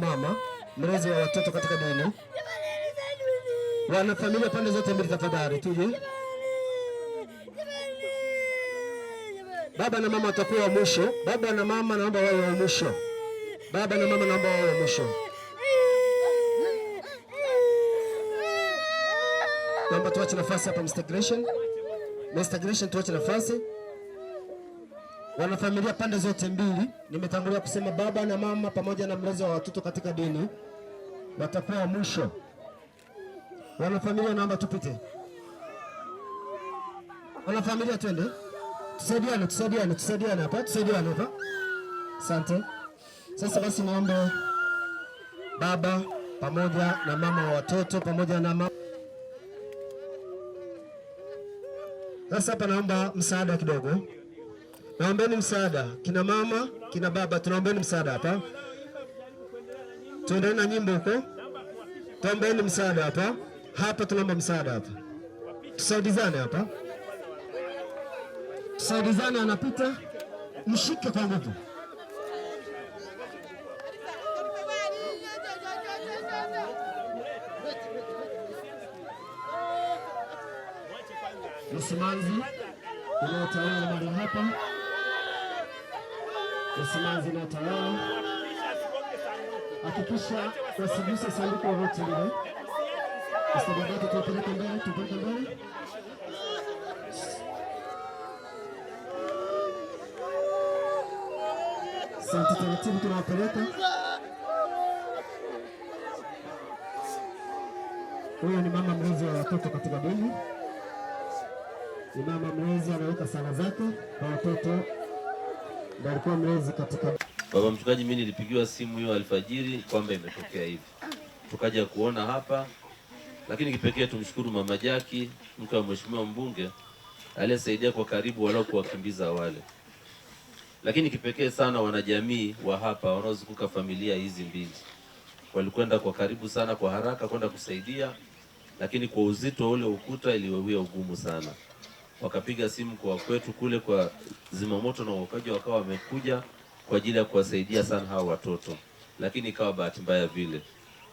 Mama mlezi wa watoto katika dini. Wana familia pande zote mbili tafadhali tuje. Baba na mama watakuwa wa mwisho. Baba na mama naomba wawe wa mwisho. Baba na mama naomba wawe wa mwisho. Naomba tuache nafasi hapa Mr. Gresham. Mr. Gresham tuache nafasi. Wana familia pande zote mbili. Nimetangulia kusema baba na mama pamoja na mlezi wa watoto katika dini watakuwa wa mwisho. Wana familia naomba tupite. Wana familia twende. Tusaidiane hapa. Asante. Sasa basi naomba baba pamoja na mama wa watoto pamoja na mama. Sasa hapa naomba msaada kidogo. Naombeni msaada. Kina mama, kina baba tunaombeni msaada hapa. Tuendelee na nyimbo huko. Tuombeni msaada hapa. Hapa tunaomba msaada hapa. Tusaidizane hapa. Tusaidizane anapita. Mshike kwa nguvu. Msimanzi unaotawala mahali hapa. Msimanzi unaotawala. Hakikisha wasiguse sanduku lolote lile. Msababati tupeleke mbele. Asante, taratibu tunawapeleka. Huyo ni mama mlezi wa watoto katika dini. Ni mama mlezi anaweka sala zake kwa watoto. Ndio alikuwa mlezi katika. Baba mchungaji, mimi nilipigiwa simu hiyo alfajiri kwamba imetokea hivi. Tukaja kuona hapa. Lakini kipekee tumshukuru Mama Jackie, mke wa mheshimiwa mbunge, aliyesaidia kwa karibu walau kuwakimbiza wale. Lakini kipekee sana wanajamii wa hapa wanaozunguka familia hizi mbili. Walikwenda kwa karibu sana kwa haraka kwenda kusaidia, lakini kwa uzito ule ukuta iliwawia ugumu sana. Wakapiga simu kwa kwetu kule kwa zimamoto na uokoaji wakawa wamekuja kwa ajili ya kuwasaidia sana hao watoto. Lakini ikawa bahati mbaya vile.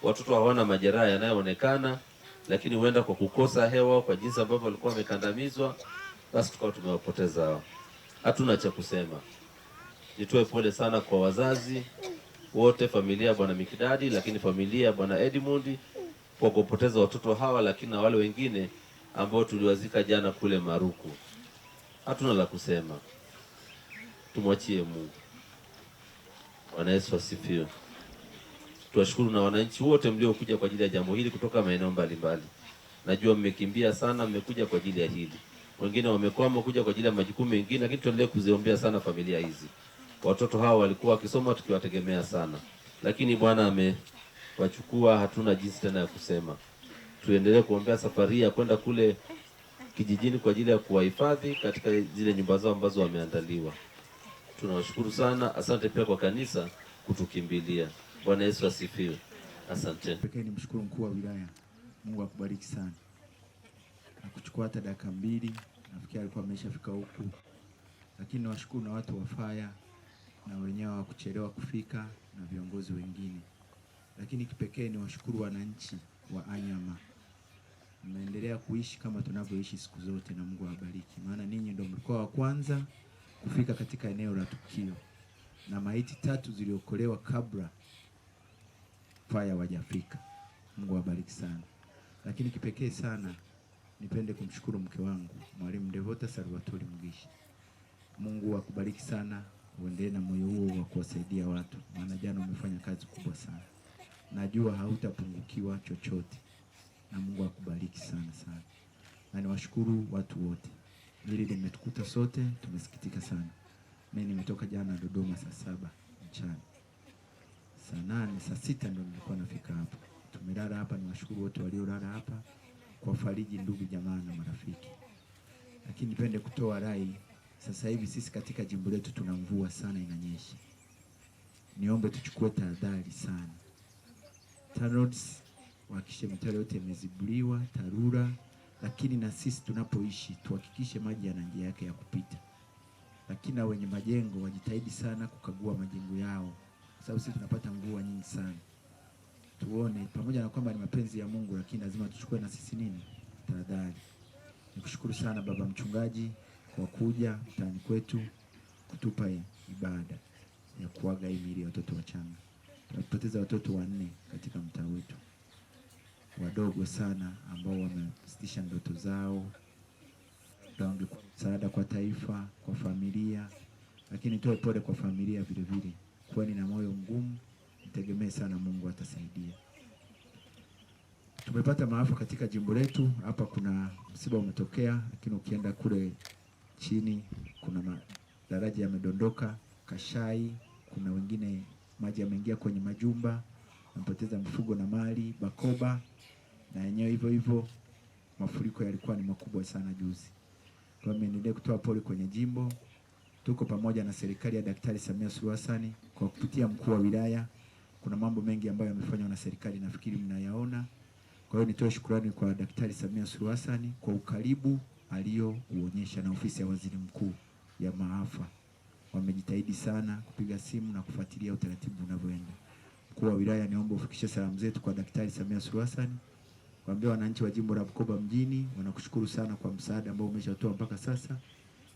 Watoto hawana majeraha yanayoonekana, lakini huenda kwa kukosa hewa kwa jinsi ambavyo walikuwa wamekandamizwa, basi tukawa tumewapoteza hao. Hatuna cha kusema. Nitoe pole sana kwa wazazi wote, familia ya Bwana Mikidadi, lakini familia ya Bwana Edmund kwa kupoteza watoto hawa, lakini na wale wengine ambao tuliwazika jana kule Maruku. Hatuna la kusema. Tumwachie Mungu. Bwana Yesu asifiwe. Tuwashukuru na wananchi wote mliokuja kwa ajili ya jambo hili kutoka maeneo mbalimbali. Najua mmekimbia sana, mmekuja kwa ajili ya hili. Wengine wamekwama kuja kwa ajili ya majukumu mengine, lakini tuendelee kuziombea sana familia hizi. Watoto hawa walikuwa wakisoma tukiwategemea sana. Lakini Bwana amewachukua, hatuna jinsi tena ya kusema. Tuendelee kuombea safari ya kwenda kule kijijini kwa ajili ya kuwahifadhi katika zile nyumba zao ambazo wameandaliwa. Tunawashukuru sana. Asante pia kwa kanisa kutukimbilia. Bwana Yesu asifiwe. Asante. Pekee nimshukuru mkuu wa wilaya. Mungu akubariki sana. Nakuchukua hata dakika 2, nafikiri alikuwa ameshafika huku. Lakini nawashukuru na watu wa faya na wenyewe wa kuchelewa kufika na viongozi wengine. Lakini kipekee ni washukuru wananchi wa Anyama. Mmeendelea kuishi kama tunavyoishi siku zote na Mungu awabariki. Maana ninyi ndio mlikuwa wa kwanza kufika katika eneo la tukio. Na maiti 3 ziliokolewa kabla faya wajafika. Mungu awabariki sana. Lakini kipekee sana nipende kumshukuru mke wangu, Mwalimu Devota Salvatore Mugisha. Mungu akubariki sana, uendelee na moyo huo wa kuwasaidia watu. Maana jana umefanya kazi kubwa sana. Najua hautapungukiwa chochote. Na Mungu akubariki sana sana. Na niwashukuru watu wote. Hili limetukuta sote, tumesikitika sana. Mimi nimetoka jana Dodoma saa 7 mchana. Saa 8, saa 6 ndio nilikuwa nafika hapa. Tumelala hapa, niwashukuru wote waliolala hapa kwa fariji ndugu jamaa na marafiki. Lakini nipende kutoa rai, sasa hivi sisi katika jimbo letu tuna mvua sana inanyesha. Niombe tuchukue tahadhari sana. TANROADS wahakikishe mitaro yote imezibuliwa, TARURA, lakini na sisi tunapoishi tuhakikishe maji yana njia yake ya kupita. Lakini na wenye majengo wajitahidi sana kukagua majengo yao, sababu sisi tunapata mvua nyingi sana. tuone pamoja na kwamba ni mapenzi ya Mungu, lakini lazima tuchukue na sisi nini, tahadhari. Nikushukuru sana baba mchungaji kwa kuja mtaani kwetu kutupa ibada ya kuaga miili ya watoto wachanga. Tumepoteza watoto 4 katika mtaa wetu, wadogo sana ambao wamesitisha ndoto zao. Tuombe msaada kwa taifa, kwa familia, lakini toe pole kwa familia vile vile. Kwani na moyo mgumu, mtegemee sana Mungu atasaidia. Tumepata maafa katika jimbo letu. Hapa kuna msiba umetokea, lakini ukienda kule chini kuna daraja yamedondoka Kashai, kuna wengine maji yameingia kwenye majumba, wamepoteza mifugo na mali. Bakoba na yenyewe hivyo hivyo, mafuriko yalikuwa ni makubwa sana juzi. Kwa hiyo niendelee kutoa pole kwenye jimbo. Tuko pamoja na serikali ya Daktari Samia Suluhu Hassan kwa kupitia mkuu wa wilaya. Kuna mambo mengi ambayo yamefanywa na serikali, nafikiri mnayaona. Kwa hiyo nitoe shukrani kwa Daktari Samia Suluhu Hassan kwa ukaribu aliouonyesha na ofisi ya waziri mkuu ya maafa. Wamejitahidi sana kupiga simu na kufuatilia utaratibu unavyoenda. Mkuu wa wilaya, niombe ufikishe salamu zetu kwa Daktari Samia Suluhu Hassan. Waambie wananchi wa jimbo la Bukoba mjini wanakushukuru sana kwa msaada ambao umeshatoa mpaka sasa,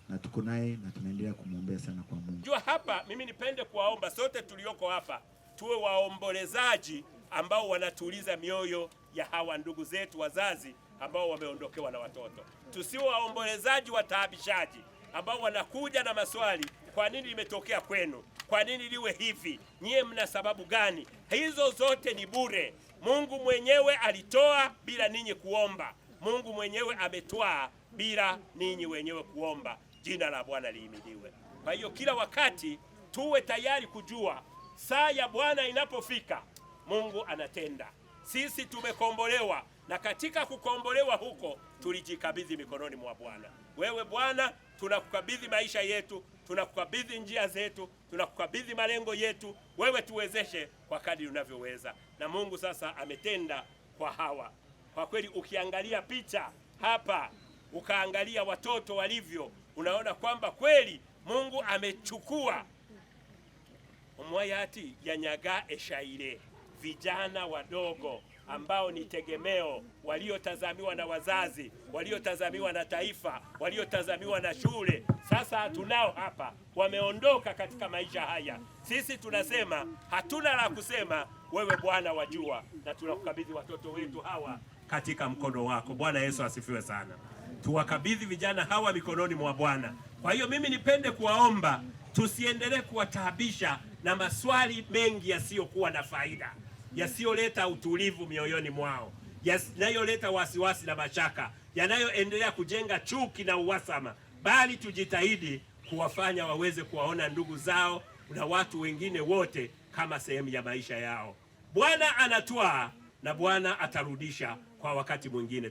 na tuko naye na tunaendelea kumwombea sana kwa Mungu. Jua hapa mimi nipende kuwaomba sote tulioko hapa tuwe waombolezaji ambao wanatuliza mioyo ya hawa ndugu zetu wazazi ambao wameondokewa na watoto. Tusiwe waombolezaji wataabishaji ambao wanakuja na maswali, kwa nini limetokea kwenu? Kwa nini liwe hivi? Nyie mna sababu gani? Hizo zote ni bure. Mungu mwenyewe alitoa bila ninyi kuomba. Mungu mwenyewe ametwaa bila ninyi wenyewe kuomba. Jina la Bwana lihimidiwe. Kwa hiyo kila wakati tuwe tayari kujua saa ya Bwana inapofika, Mungu anatenda. Sisi tumekombolewa, na katika kukombolewa huko tulijikabidhi mikononi mwa Bwana. Wewe Bwana, tunakukabidhi maisha yetu, tunakukabidhi njia zetu, tunakukabidhi malengo yetu. Wewe tuwezeshe kwa kadri unavyoweza. Na Mungu sasa ametenda kwa hawa. Kwa kweli ukiangalia picha hapa, ukaangalia watoto walivyo, unaona kwamba kweli Mungu amechukua umwayati ya nyaga eshaire, vijana wadogo ambao ni tegemeo, waliotazamiwa na wazazi, waliotazamiwa na taifa, waliotazamiwa na shule. Sasa tunao hapa, wameondoka katika maisha haya. Sisi tunasema hatuna la kusema, wewe Bwana wajua, na tunakukabidhi watoto wetu hawa katika mkono wako. Bwana Yesu asifiwe sana. Tuwakabidhi vijana hawa mikononi mwa Bwana. Kwa hiyo mimi nipende kuwaomba tusiendelee kuwataabisha na maswali mengi yasiyokuwa na faida, yasiyoleta utulivu mioyoni mwao, yanayoleta wasiwasi na mashaka, yanayoendelea kujenga chuki na uhasama, bali tujitahidi kuwafanya waweze kuwaona ndugu zao na watu wengine wote kama sehemu ya maisha yao. Bwana anatwaa na Bwana atarudisha kwa wakati mwingine.